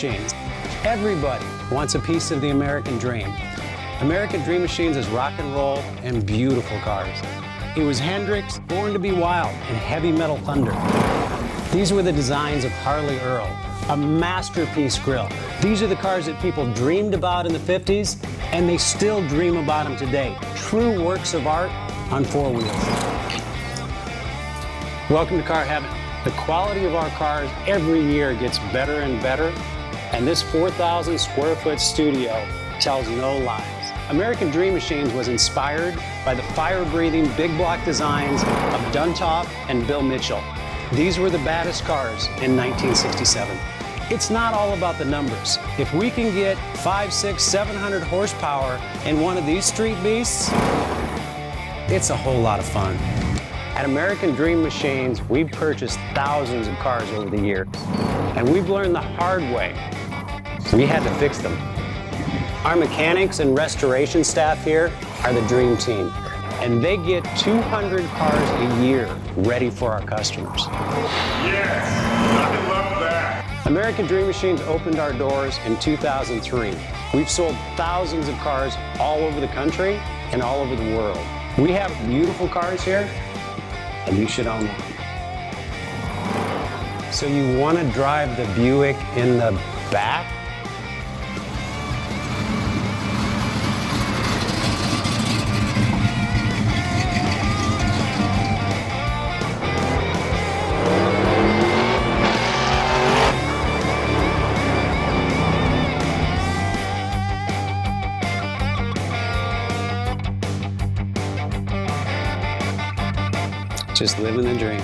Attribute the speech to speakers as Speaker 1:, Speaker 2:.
Speaker 1: Machines. Everybody wants a piece of the American dream. American Dream Machines is rock and roll and beautiful cars. It was Hendrix, Born to Be Wild, and Heavy Metal Thunder. These were the designs of Harley Earl, a masterpiece grille. These are the cars that people dreamed about in the 50s, and they still dream about them today. True works of art on four wheels. Welcome to Car Heaven. The quality of our cars every year gets better and better, and this 4,000 square foot studio tells no lies. American Dream Machines was inspired by the fire-breathing big block designs of Duntop and Bill Mitchell. These were the baddest cars in 1967. It's not all about the numbers. If we can get 500, 600, 700 horsepower in one of these street beasts, it's a whole lot of fun. At American Dream Machines, we've purchased thousands of cars over the years, and we've learned the hard way. We had to fix them. Our mechanics and restoration staff here are the dream team, and they get 200 cars a year ready for our customers.
Speaker 2: Yes, I love that.
Speaker 1: American Dream Machines opened our doors in 2003. We've sold thousands of cars all over the country and all over the world. We have beautiful cars here, and you should own one. So you want to drive the Buick in the back? Just living the dream.